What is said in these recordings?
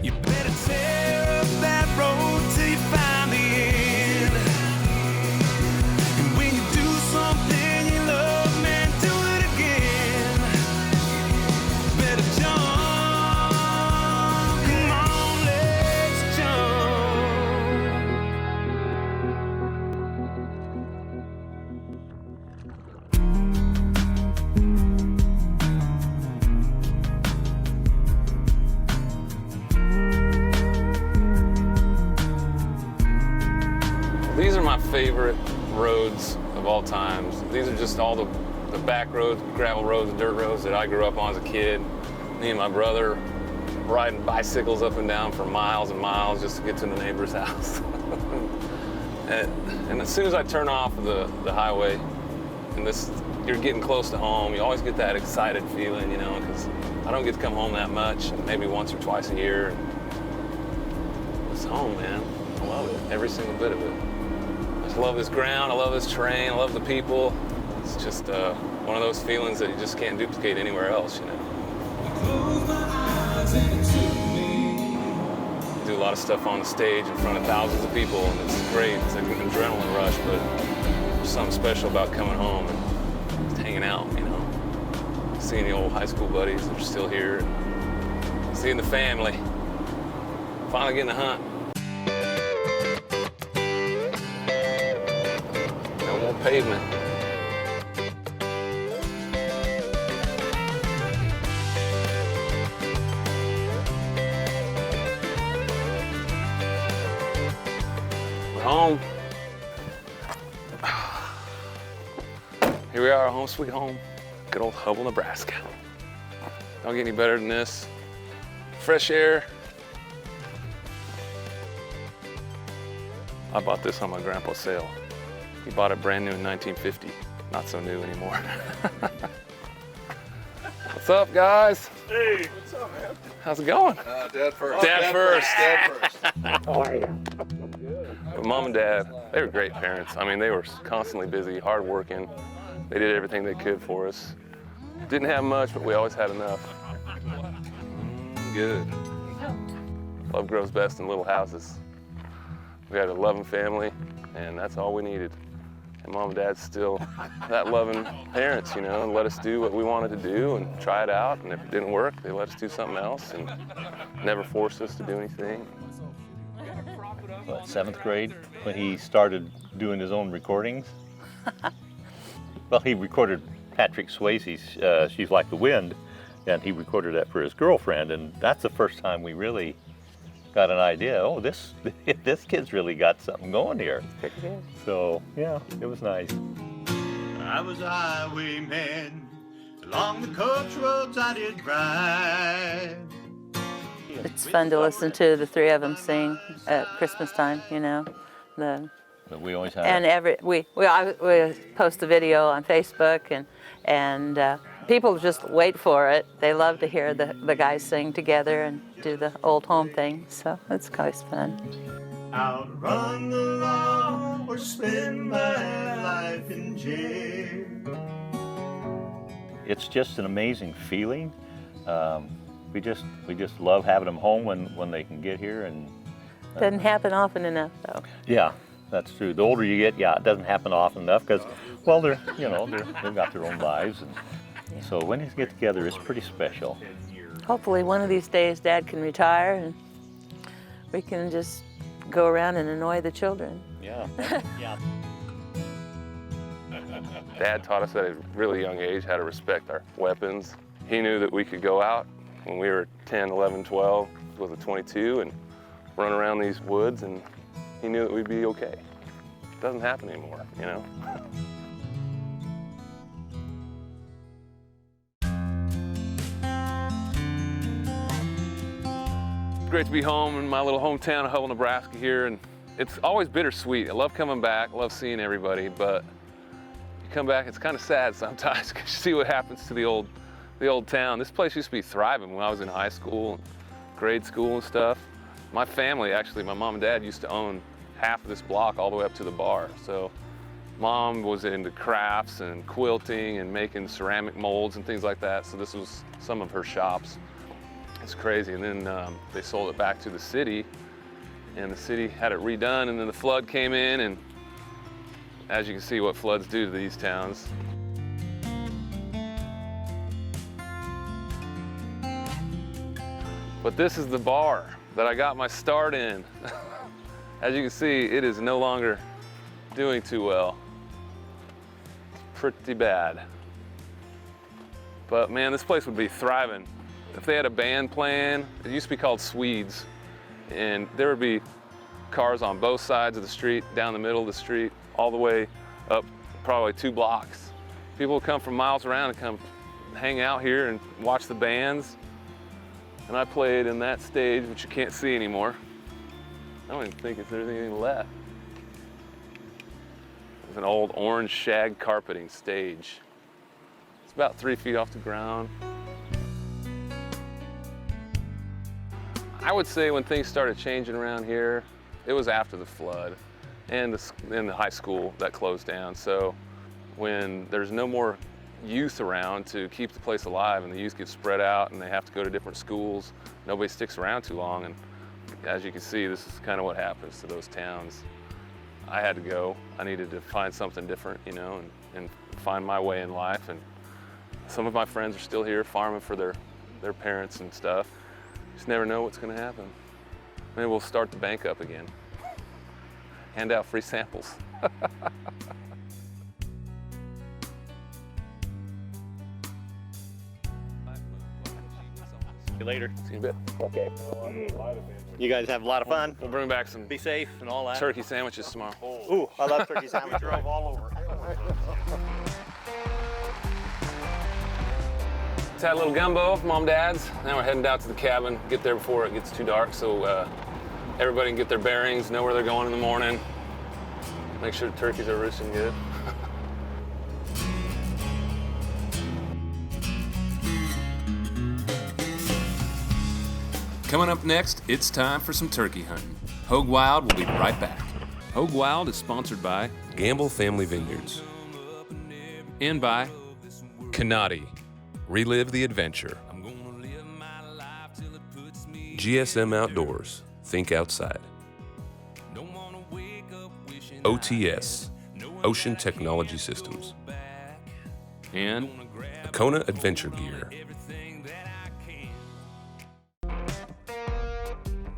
You better tear up that road till you find the end. And when you do something you love, man, do it again. Better jump, come on, let's These are my favorite roads of all times. These are just all the back roads, gravel roads, and dirt roads that I grew up on as a kid. Me and my brother riding bicycles up and down for miles and miles just to get to the neighbor's house. and as soon as I turn off the highway, and you're getting close to home, you always get that excited feeling, you know, because I don't get to come home that much, maybe once or twice a year. It's home, man. I love it, every single bit of it. I just love this ground, I love this terrain, I love the people. It's just one of those feelings that you just can't duplicate anywhere else, you know. I do a lot of stuff on the stage in front of thousands of people, and it's great. It's like an adrenaline rush, but there's something special about coming home and just hanging out, you know. Seeing the old high school buddies that are still here, and seeing the family. Finally getting to hunt. No more pavement. We're home. Here we are, home sweet home. Good old Hoge, Nebraska. Don't get any better than this. Fresh air. I bought this on my grandpa's sale. He bought it brand new in 1950. Not so new anymore. What's up, guys? Hey, what's up, man? How's it going? Dad first. Dad first. Dad first. How are you? But Mom and Dad, they were great parents. I mean, they were constantly busy, hardworking. They did everything they could for us. Didn't have much, but we always had enough. Good. Love grows best in little houses. We had a loving family, and that's all we needed. And Mom and Dad's still that loving parents, you know, and let us do what we wanted to do and try it out. And if it didn't work, they let us do something else and never forced us to do anything. What, 7th grade, when he started doing his own recordings? Well, he recorded Patrick Swayze's She's Like the Wind, and he recorded that for his girlfriend, and that's the first time we really got an idea, oh, this kid's really got something going here. So, yeah, it was nice. I was a highwayman, along the coach roads I did ride. It's fun to listen to the three of them sing at Christmas time, you know. But we always have. And we post the video on Facebook, and people just wait for it. They love to hear the guys sing together and do the old home thing, so it's always fun. Outrun the law or spend my life in jail. It's just an amazing feeling. We just love having them home when they can get here, and Doesn't happen often enough, though. Yeah, that's true. The older you get, yeah, it doesn't happen often enough because, well, they've got their own lives, and so when they get together, it's pretty special. Hopefully one of these days Dad can retire and we can just go around and annoy the children. Yeah. Yeah. Dad taught us at a really young age how to respect our weapons. He knew that we could go out when we were 10, 11, 12 with a .22 and run around these woods, and he knew that we'd be okay. It doesn't happen anymore, you know? It's great to be home in my little hometown of Hoge, Nebraska here, and it's always bittersweet. I love coming back, I love seeing everybody, but you come back, it's kind of sad sometimes because you see what happens to the old town. This place used to be thriving when I was in high school, grade school and stuff. My family, actually, my mom and dad used to own half of this block all the way up to the bar. So Mom was into crafts and quilting and making ceramic molds and things like that. So this was some of her shops. It's crazy. And then they sold it back to the city, and the city had it redone, and then the flood came in, and as you can see what floods do to these towns. But this is the bar that I got my start in. As you can see, it is no longer doing too well. It's pretty bad. But man, this place would be thriving. If they had a band playing, it used to be called Swedes, and there would be cars on both sides of the street, down the middle of the street, all the way up probably 2 blocks. People would come from miles around and come hang out here and watch the bands. And I played in that stage, which you can't see anymore. I don't even think if there's anything left. It's an old orange shag carpeting stage. It's about 3 feet off the ground. I would say when things started changing around here, it was after the flood and the high school that closed down. So when there's no more youth around to keep the place alive and the youth get spread out and they have to go to different schools, nobody sticks around too long. And as you can see, this is kind of what happens to those towns. I had to go. I needed to find something different, you know, and find my way in life. And some of my friends are still here farming for their parents and stuff. Just never know what's going to happen. Maybe we'll start the bank up again. Hand out free samples. See you later. See you in a bit. Okay. You guys have a lot of fun. We'll bring back some Be safe and all that. turkey sandwiches tomorrow. Ooh, I love turkey sandwich. Drove all over. Just had a little gumbo from Mom and Dad's. Now we're heading down to the cabin, get there before it gets too dark so everybody can get their bearings, know where they're going in the morning. Make sure the turkeys are roosting good. Coming up next, it's time for some turkey hunting. Hoge Wild will be right back. Hoge Wild is sponsored by Gamble Family Vineyards. and by Canati. Relive the adventure. GSM Outdoors. Think outside. OTS. Ocean Technology Systems. and Kona Adventure Gear.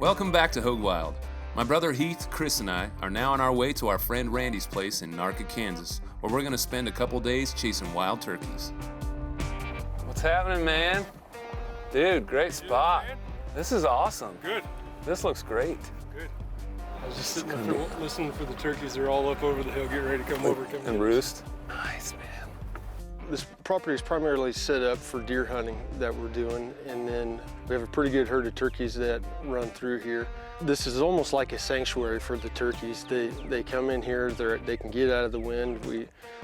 welcome back to Hoge Wild. My brother Heath, Chris, and I are now on our way to our friend Randy's place in Narca, Kansas, where we're going to spend a couple days chasing wild turkeys. What's happening, man? Dude, great spot. This is awesome. Good. This looks great. Good. I was just sitting up there listening for the turkeys. They're all up over the hill, getting ready to come over. And roost. Nice, man. This property is primarily set up for deer hunting that we're doing, and then we have a pretty good herd of turkeys that run through here. This is almost like a sanctuary for the turkeys. They come in here, they can get out of the wind.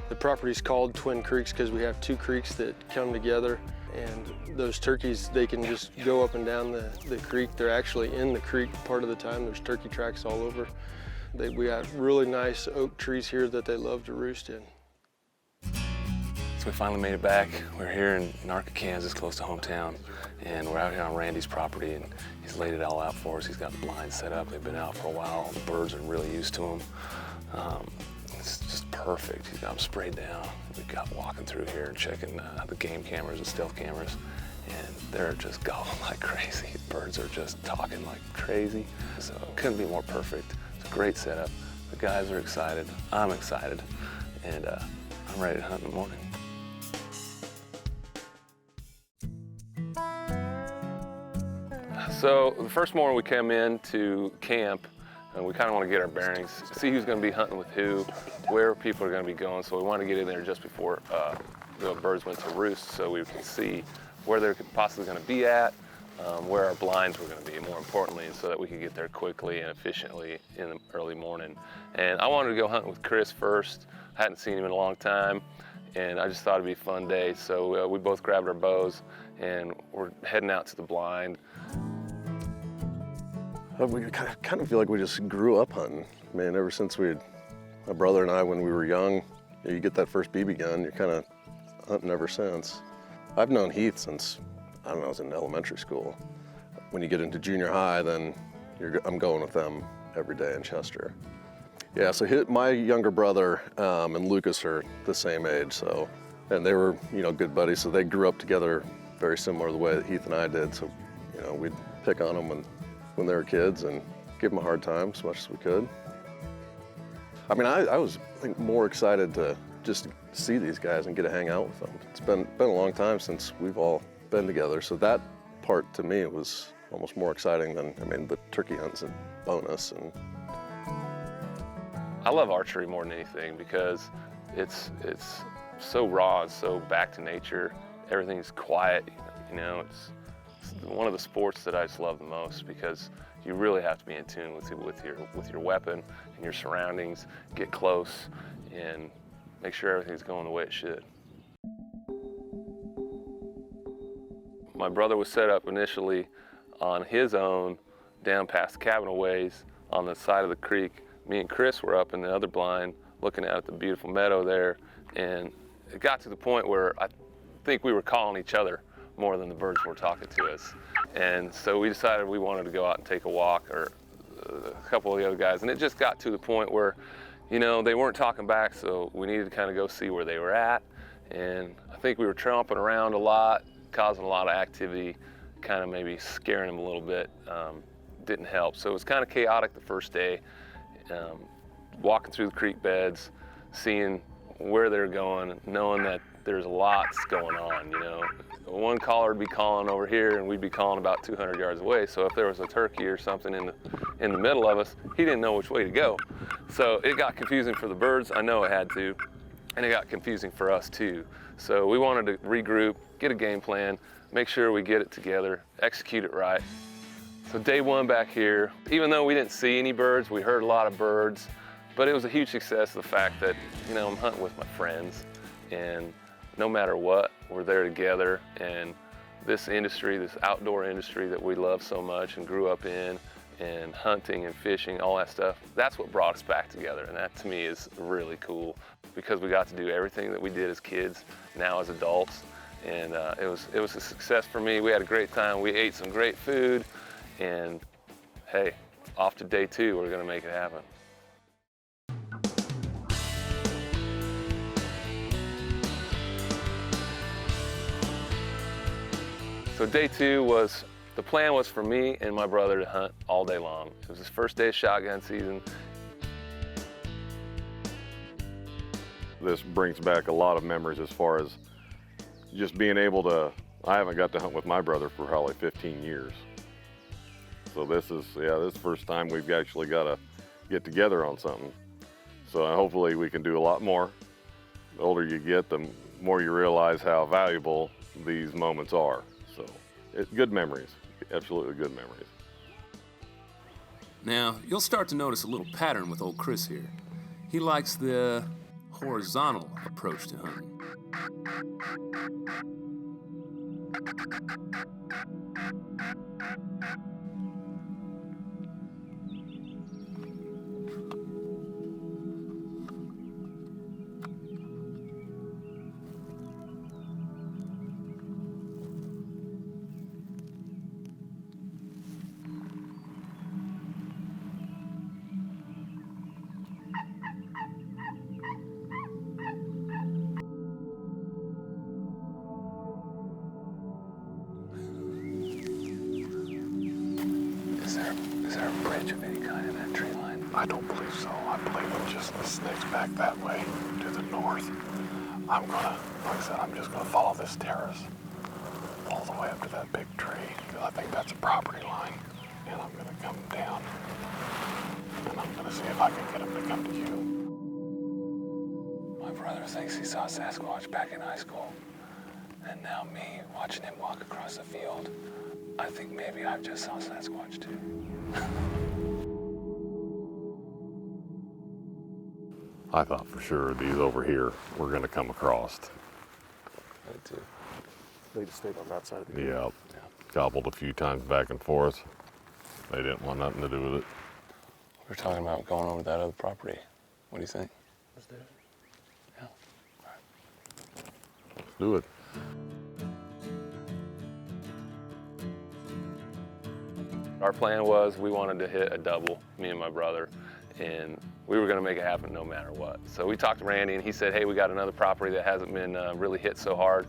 The property's called Twin Creeks because we have 2 creeks that come together, and those turkeys, they can just go up and down the creek. They're actually in the creek part of the time. There's turkey tracks all over. We got really nice oak trees here that they love to roost in. So we finally made it back. We're here in Narca, Kansas, close to hometown, and we're out here on Randy's property, and he's laid it all out for us. He's got the blinds set up. They've been out for a while. The birds are really used to them. It's just perfect. He's got them sprayed down. We got walking through here and checking the game cameras, the stealth cameras, and they're just going like crazy. Birds are just talking like crazy. So it couldn't be more perfect. It's a great setup. The guys are excited. I'm excited, and I'm ready to hunt in the morning. So the first morning we came in to camp, and we kind of want to get our bearings, see who's going to be hunting with who, where people are going to be going. So we want to get in there just before the birds went to roost, so we can see where they're possibly going to be at, where our blinds were going to be, more importantly, and so that we could get there quickly and efficiently in the early morning. And I wanted to go hunting with Chris first. I hadn't seen him in a long time, and I just thought it'd be a fun day. So we both grabbed our bows, and we're heading out to the blind. We kind of feel like we just grew up hunting. Man, ever since my brother and I, when we were young, you get that first BB gun, you're kind of hunting ever since. I've known Heath since, I don't know, I was in elementary school. when you get into junior high, then I'm going with them every day in Chester. Yeah, so my younger brother and Lucas are the same age, so, and they were, you know, good buddies, so they grew up together very similar to the way that Heath and I did. So, you know, we'd pick on them when they were kids and give them a hard time as much as we could. I mean, I was, I think, more excited to just see these guys and get to hang out with them. It's been a long time since we've all been together, so that part to me was almost more exciting than, I mean, the turkey hunt's a bonus. And I love archery more than anything because it's so raw, it's so back to nature. Everything's quiet, you know. It's one of the sports that I just love the most because you really have to be in tune with your weapon and your surroundings. Get close and make sure everything's going the way it should. My brother was set up initially on his own down past the cabin a ways on the side of the creek. Me and Chris were up in the other blind looking out at the beautiful meadow there, and it got to the point where I think we were calling each other more than the birds were talking to us. And so we decided we wanted to go out and take a walk, or a couple of the other guys, and it just got to the point where, you know, they weren't talking back, so we needed to kind of go see where they were at. And I think we were tromping around a lot, causing a lot of activity, kind of maybe scaring them a little bit. Didn't help. So it was kind of chaotic the first day, walking through the creek beds, seeing where they're going, knowing that there's lots going on, you know. One caller would be calling over here and we'd be calling about 200 yards away. So if there was a turkey or something in the middle of us, he didn't know which way to go. So it got confusing for the birds, I know it had to, and it got confusing for us too. So we wanted to regroup, get a game plan, make sure we get it together, execute it right. So day one back here, even though we didn't see any birds, we heard a lot of birds, but it was a huge success, the fact that, you know, I'm hunting with my friends, and no matter what, we're there together. And this industry, this outdoor industry that we love so much and grew up in, and hunting and fishing, all that stuff, that's what brought us back together. And that to me is really cool because we got to do everything that we did as kids, now as adults. And it was a success for me. We had a great time. We ate some great food, and hey, off to day two, we're gonna make it happen. So day two was, the plan was for me and my brother to hunt all day long. It was his first day of shotgun season. This brings back a lot of memories as far as just being able to, I haven't got to hunt with my brother for probably 15 years. So this is the first time we've actually got to get together on something. So hopefully we can do a lot more. The older you get, the more you realize how valuable these moments are. So it's good memories, absolutely good memories. Now, you'll start to notice a little pattern with old Chris here. He likes the horizontal approach to hunting. Is there a branch of any kind in that tree line? I don't believe so. I believe it just snakes back that way to the north. I'm gonna, like I said, I'm just gonna follow this terrace all the way up to that big tree, because I think that's a property line. And I'm gonna come down, and I'm gonna see if I can get him to come to you. My brother thinks he saw Sasquatch back in high school. And now me, watching him walk across the field, I think maybe I just saw Sasquatch too. I thought for sure these over here were going to come across. I did too. They just stayed on that side of the Yeah, gobbled a few times back and forth. They didn't want nothing to do with it. We're talking about going over that other property. What do you think? Let's do it. Yeah. All right. Let's do it. Our plan was we wanted to hit a double, me and my brother, and we were gonna make it happen no matter what. So we talked to Randy and he said, hey, we got another property that hasn't been really hit so hard,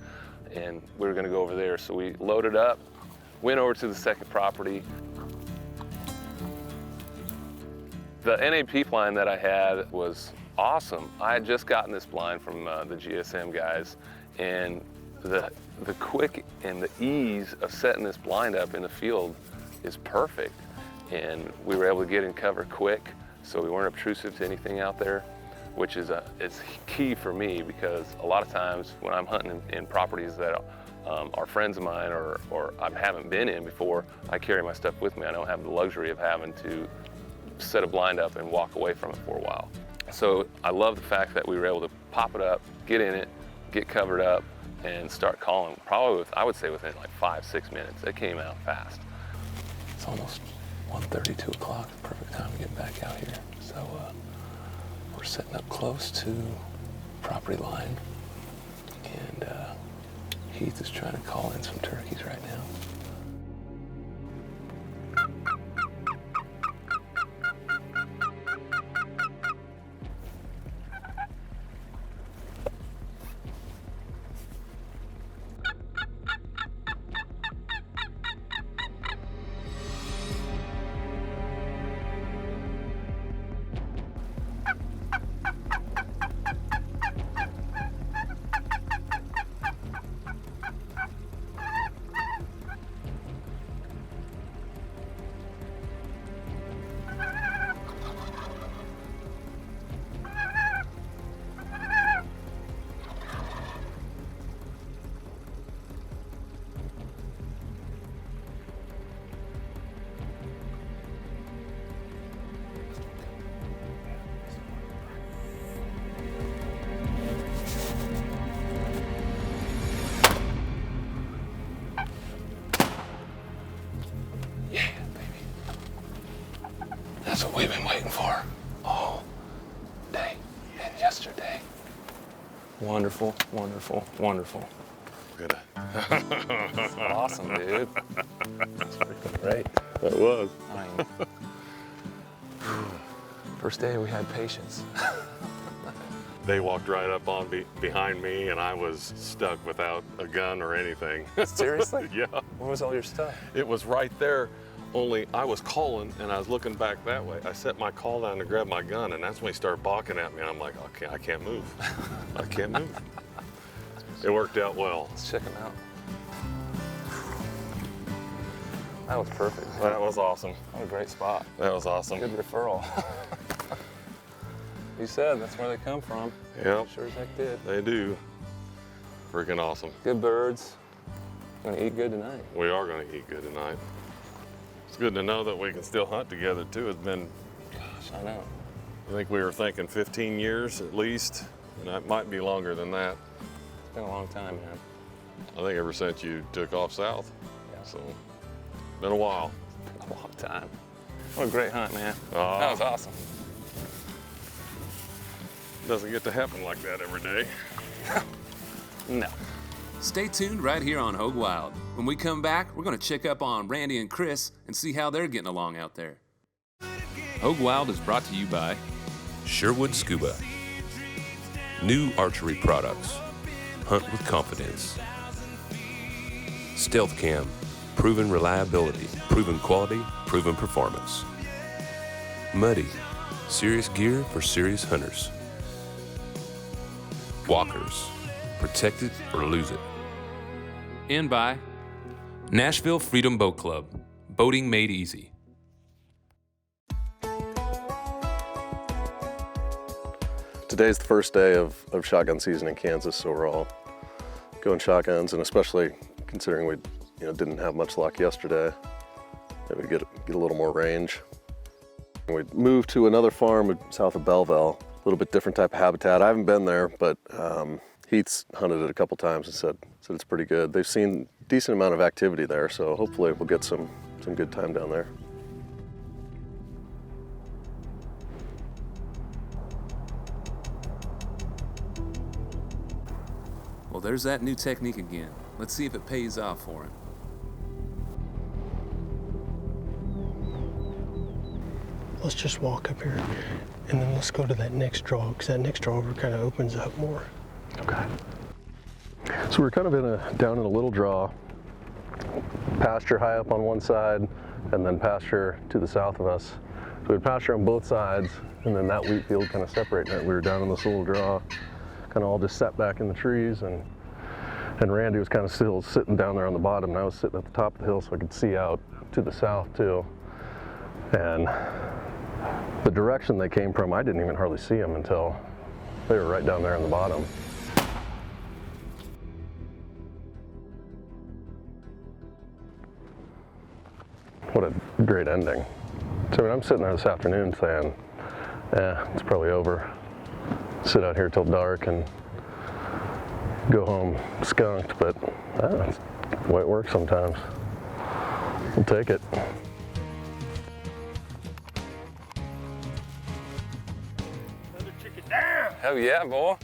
and we were gonna go over there. So we loaded up, went over to the second property. The NAP blind that I had was awesome. I had just gotten this blind from the GSM guys, and the quick and the ease of setting this blind up in the field is perfect. And we were able to get in cover quick, so we weren't obtrusive to anything out there, which is key for me, because a lot of times when I'm hunting in properties that are friends of mine or I haven't been in before, I carry my stuff with me. I don't have the luxury of having to set a blind up and walk away from it for a while. So I love the fact that we were able to pop it up, get in it, get covered up, and start calling. Probably, I would say within like 5-6 minutes. It came out fast. It's almost 1:30, 2 o'clock, perfect time to get back out here. So we're sitting up close to property line, and Heath is trying to call in some turkeys right now. That's what we've been waiting for all day and yesterday. Wonderful, wonderful, wonderful. Good. Awesome, dude. That's freaking great. That was. I mean, first day we had patience. They walked right up on behind me, and I was stuck without a gun or anything. Seriously? Yeah. Where was all your stuff? It was right there, only I was calling and I was looking back that way. I set my call down to grab my gun, and that's when he started balking at me. And I'm like, okay, I can't move. I can't move. It worked out well. Let's check him out. That was perfect. That was awesome. What a great spot. That was awesome. Good referral. You said that's where they come from. Yep. Sure as heck did. They do. Freaking awesome. Good birds. Gonna eat good tonight. We are gonna eat good tonight. It's good to know that we can still hunt together too. It's been, gosh, I know. I think we were thinking 15 years at least, and that might be longer than that. It's been a long time, man. I think ever since you took off south. Yeah. So, been a while. A long time. What a great hunt, man. Oh. That was awesome. Doesn't get to happen like that every day. No. Stay tuned right here on Hoge Wild. When we come back, we're going to check up on Randy and Chris and see how they're getting along out there. Hoge Wild is brought to you by Sherwood Scuba. New archery products. Hunt with confidence. Stealth Cam. Proven reliability, proven quality, proven performance. Muddy. Serious gear for serious hunters. Walkers. Protect it or lose it. and by Nashville Freedom Boat Club. Boating made easy. Today's the first day of shotgun season in Kansas, so we're all going shotguns, and especially considering we didn't have much luck yesterday, maybe get a little more range. We moved to another farm south of Belleville, a little bit different type of habitat. I haven't been there, but Heath's hunted it a couple times and said it's pretty good. They've seen a decent amount of activity there, so hopefully we'll get some good time down there. Well, there's that new technique again. Let's see if it pays off for him. let's just walk up here and then let's go to that next draw, because that next draw over kind of opens up more. Okay. So we're kind of down in a little draw, pasture high up on one side and then pasture to the south of us. So we had pasture on both sides and then that wheat field kind of separating it. We were down in this little draw, kind of all just sat back in the trees, and Randy was kind of still sitting down there on the bottom, and I was sitting at the top of the hill so I could see out to the south too. And the direction they came from, I didn't even hardly see them until they were right down there on the bottom. What a great ending. So I mean, I'm sitting there this afternoon saying, it's probably over. Sit out here till dark and go home skunked, but that's the way it works sometimes. We'll take it. Hell yeah, boy.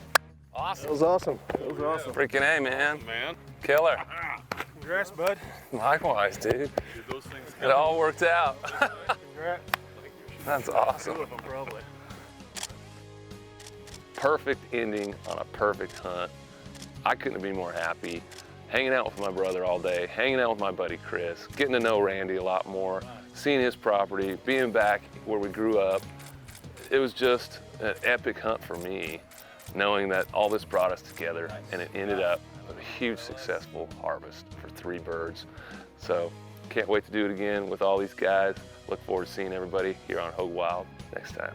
Awesome. That was awesome. That was awesome. Freaking A, man. Killer. Congrats, bud. Likewise, dude. It all worked out. Congrats. That's awesome. Probably. Perfect ending on a perfect hunt. I couldn't be more happy. Hanging out with my brother all day, hanging out with my buddy Chris, getting to know Randy a lot more, seeing his property, being back where we grew up. It was just an epic hunt for me, knowing that all this brought us together, and it ended up with a huge successful harvest for 3 birds. So can't wait to do it again with all these guys. Look forward to seeing everybody here on Hoge Wild next time.